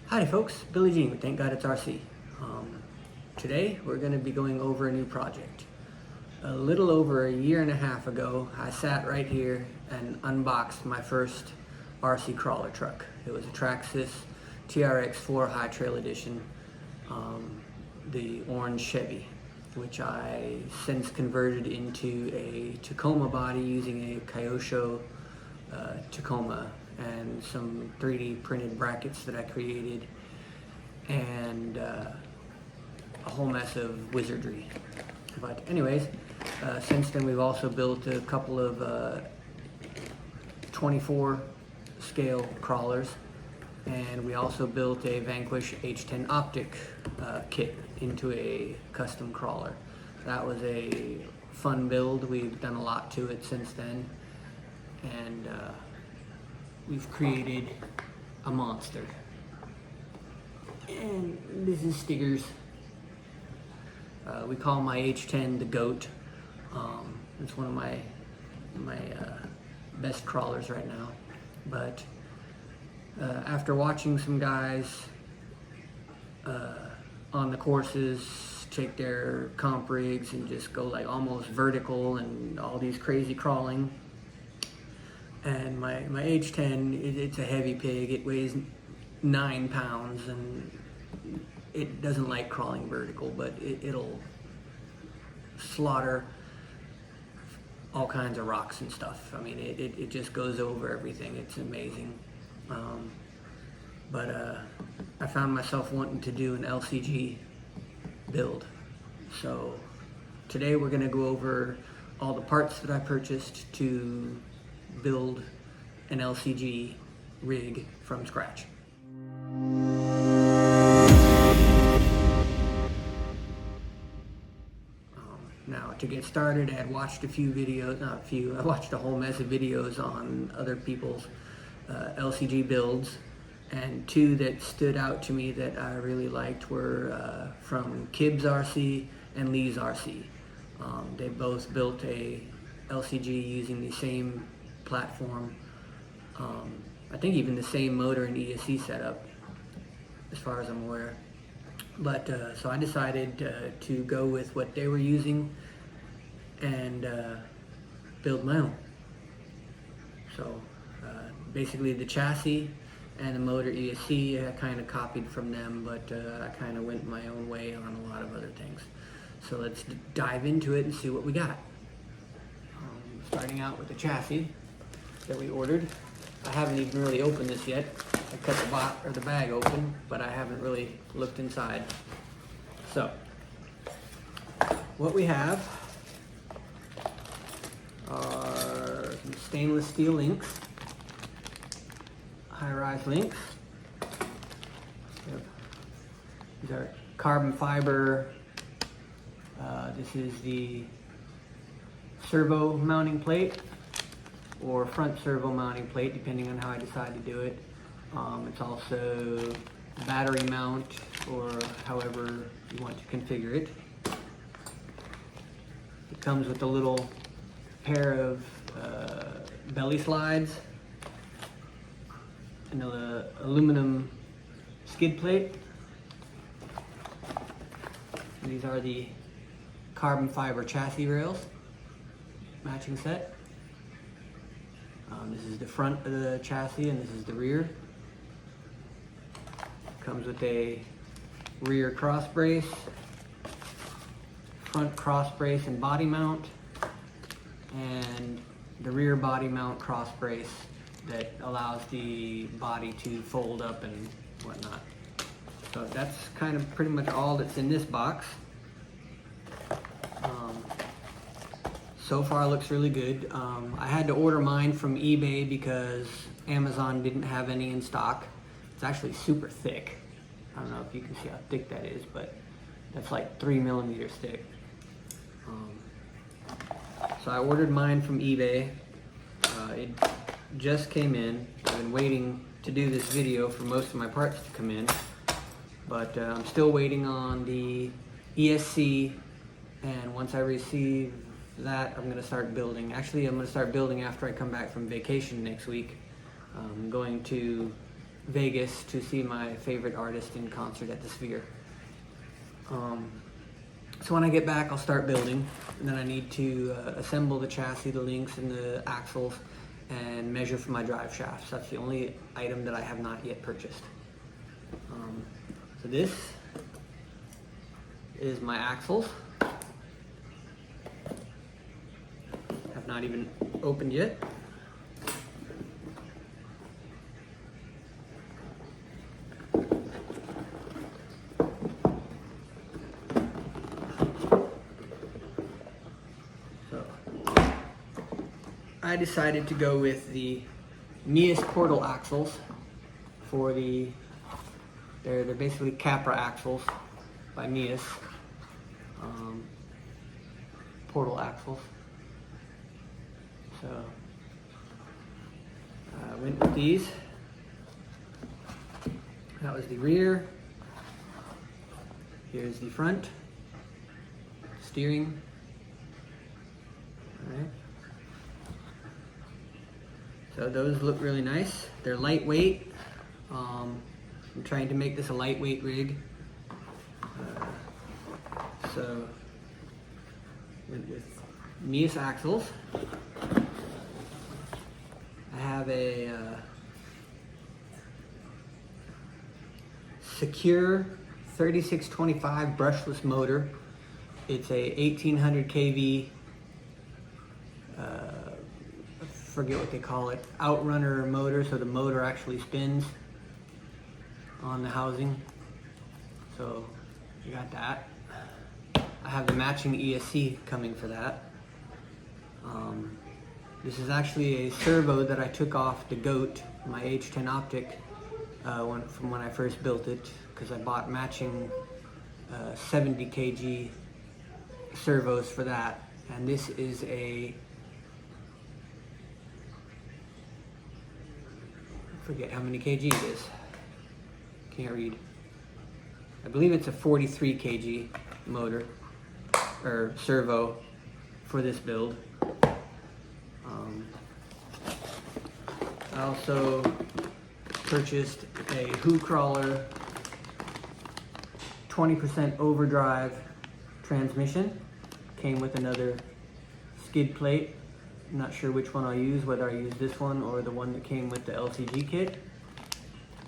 Howdy folks, Billy Jean with Thank God It's RC. Today we're going to be going over a new project. A little over a year and a half ago, I sat right here and unboxed my first RC crawler truck. It was a Traxxas TRX4 High Trail Edition, the orange Chevy, which I since converted into a Tacoma body using a Kyosho Tacoma and some 3D printed brackets that I created, and a whole mess of wizardry. But anyways, since then we've also built a couple of 24 scale crawlers, and we also built a Vanquish H10 Optic kit into a custom crawler. That was a fun build. We've done a lot to it since then, and we've created a monster. And this is Stiggers. We call my H10 the GOAT. It's one of my best crawlers right now. But after watching some guys on the courses take their comp rigs and just go like almost vertical and all these crazy crawling, and my H10, it's a heavy pig. It weighs 9 pounds and it doesn't like crawling vertical, but it'll slaughter all kinds of rocks and stuff. I mean, it just goes over everything. It's amazing. But I found myself wanting to do an LCG build. So today we're gonna go over all the parts that I purchased to build an LCG rig from scratch. Now, to get started, I had watched a few videos, not a few, I watched a whole mess of videos on other people's LCG builds, and two that stood out to me that I really liked were from Kibbs RC and Lee's RC. They both built a LCG using the same platform. I think even the same motor and ESC setup, as far as I'm aware. But so I decided to go with what they were using and build my own. So basically the chassis and the motor ESC I kind of copied from them, but I kind of went my own way on a lot of other things. So let's dive into it and see what we got. Starting out with the chassis that we ordered. I haven't even really opened this yet. I cut the bag open, but I haven't really looked inside. So, what we have are some stainless steel links, high-rise links. These are carbon fiber. This is the servo mounting plate, or front servo mounting plate, depending on how I decide to do it. It's also battery mount, or however you want to configure it. It comes with a little pair of belly slides and an aluminum skid plate. And these are the carbon fiber chassis rails, matching set. This is the front of the chassis and this is the rear. Comes with a rear cross brace, front cross brace and body mount, and the rear body mount cross brace that allows the body to fold up and whatnot. So that's kind of pretty much all that's in this box. So far looks really good. I had to order mine from eBay because Amazon didn't have any in stock. It's actually super thick. I don't know if you can see how thick that is, but that's like 3 millimeters thick. So I ordered mine from eBay. It just came in. I've been waiting to do this video for most of my parts to come in, but I'm still waiting on the ESC, and once I receive that, I'm going to start building. Actually, I'm going to start building after I come back from vacation next week. I'm going to Vegas to see my favorite artist in concert at the Sphere. So when I get back, I'll start building, and then I need to assemble the chassis, the links, and the axles, and measure for my drive shafts. That's the only item that I have not yet purchased. So this is my axles. Have not even opened yet. I decided to go with the Mias Portal axles for they're basically Capra axles by Mias. Portal axles. So I went with these. That was the rear. Here's the front. Steering. All right. So those look really nice. They're lightweight. I'm trying to make this a lightweight rig. So went with Mias axles. I have a Secure 3625 brushless motor. It's a 1800 kV. Forget what they call it, outrunner motor, so the motor actually spins on the housing. So you got that. I have the matching ESC coming for that. This is actually a servo that I took off the GOAT, my H10 Optic, from when I first built it, because I bought matching 70 kg servos for that. And this is a, I forget how many kg it is. Can't read. I believe it's a 43 kg motor or servo for this build. I also purchased a Who Crawler 20% overdrive transmission. Came with another skid plate. I'm not sure which one I'll use, whether I use this one or the one that came with the LCG kit.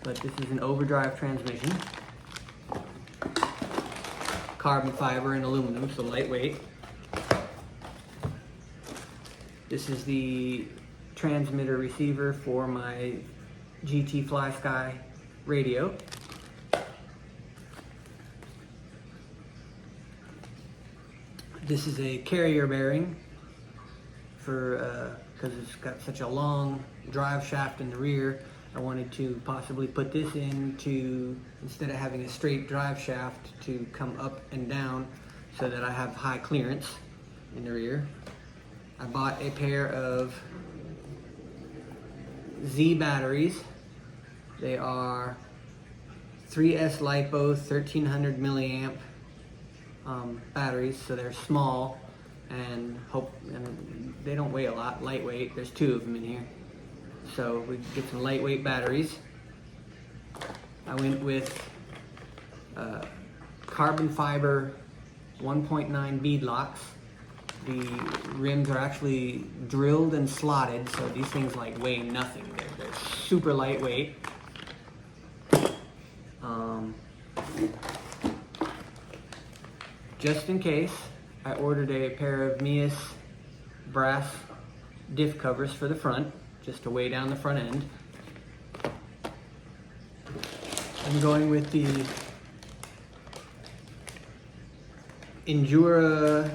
But this is an overdrive transmission. Carbon fiber and aluminum, so lightweight. This is the transmitter receiver for my GT FlySky radio. This is a carrier bearing for because it's got such a long drive shaft in the rear. I wanted to possibly put this in to, instead of having a straight drive shaft, to come up and down so that I have high clearance in the rear. I bought a pair of Z batteries. They are 3S LiPo 1300 milliamp batteries, so they're small and they don't weigh a lot, lightweight. There's two of them in here. So we get some lightweight batteries. I went with carbon fiber 1.9 bead locks. The rims are actually drilled and slotted, so these things like weigh nothing. They're super lightweight. Just in case, I ordered a pair of Mias brass diff covers for the front, just to weigh down the front end. I'm going with the Endura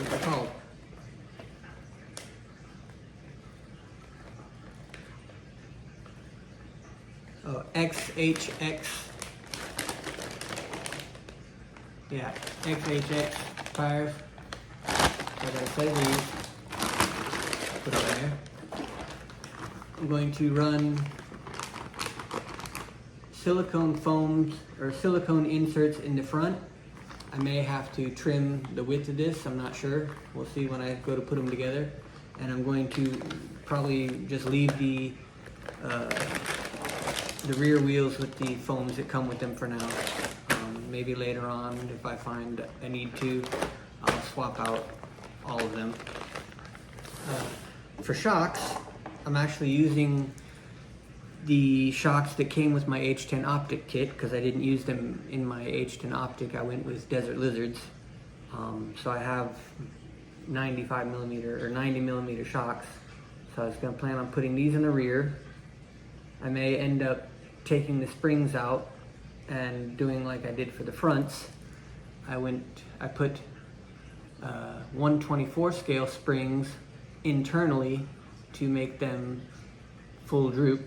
what's it called? Oh, XHX. Yeah, XHX tires. So I gotta play these. Put it there. I'm going to run silicone foams or silicone inserts in the front I may have to trim the width of this, I'm not sure. We'll see when I go to put them together. And I'm going to probably just leave the rear wheels with the foams that come with them for now. Maybe later on, if I find I need to, I'll swap out all of them. For shocks, I'm actually using the shocks that came with my H10 Optic kit because I didn't use them in my H10 Optic. I went with Desert Lizards. So I have 95mm or 90mm shocks. So I was going to plan on putting these in the rear. I may end up taking the springs out and doing like I did for the fronts. I put 1/24 scale springs internally to make them full droop.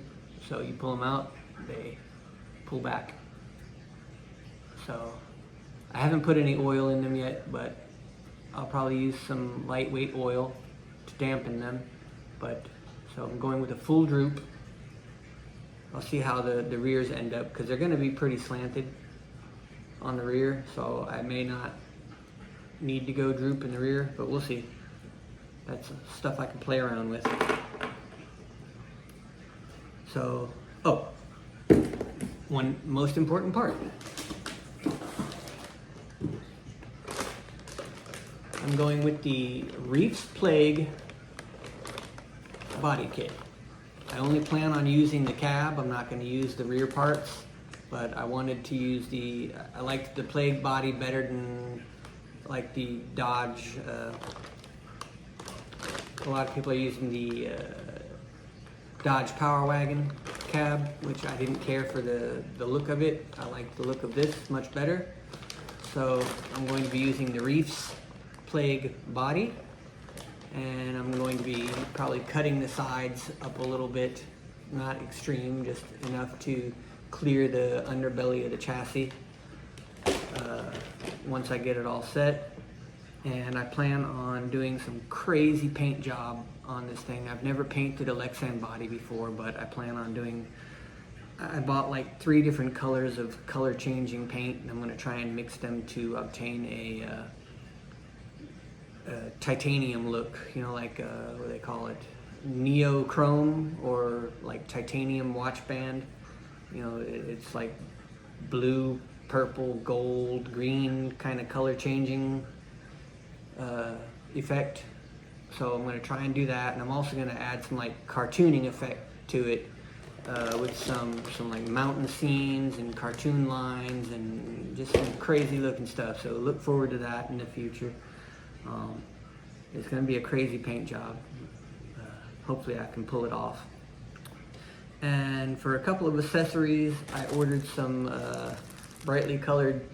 So you pull them out, they pull back. So I haven't put any oil in them yet, but I'll probably use some lightweight oil to dampen them. So I'm going with a full droop. I'll see how the rears end up because they're going to be pretty slanted on the rear. So I may not need to go droop in the rear, but we'll see. That's stuff I can play around with. So, one most important part. I'm going with the Reef's Plague body kit. I only plan on using the cab. I'm not going to use the rear parts, but I wanted to use I liked the Plague body better than like the Dodge. A lot of people are using the Dodge Power Wagon cab, which I didn't care for the look of it. I like the look of this much better. So I'm going to be using the Reef's Plague body, and I'm going to be probably cutting the sides up a little bit, not extreme, just enough to clear the underbelly of the chassis once I get it all set. And I plan on doing some crazy paint job on this thing. I've never painted a Lexan body before, but I plan on doing, I bought like 3 different colors of color changing paint, and I'm gonna try and mix them to obtain a titanium look, you know, like what do they call it? Neochrome, or like titanium watch band. You know, it's like blue, purple, gold, green kind of color changing effect. So I'm going to try and do that, and I'm also going to add some like cartooning effect to it with some like mountain scenes and cartoon lines and just some crazy looking stuff. So look forward to that in the future. It's going to be a crazy paint job. Hopefully I can pull it off. And for a couple of accessories, I ordered some brightly colored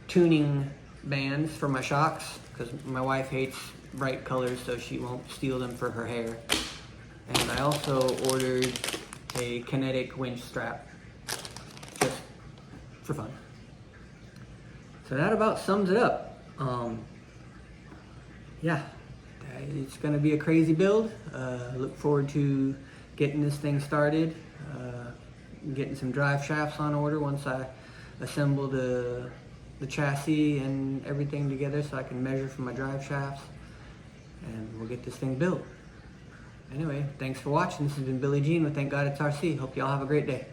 tuning bands for my shocks, because my wife hates bright colors, so she won't steal them for her hair. And I also ordered a kinetic winch strap, just for fun. So that about sums it up. Yeah, it's gonna be a crazy build. Look forward to getting this thing started, getting some drive shafts on order once I assemble the chassis and everything together so I can measure for my drive shafts, and we'll get this thing built. Anyway, thanks for watching. This has been Billy Jean with Thank God It's RC. Hope y'all have a great day.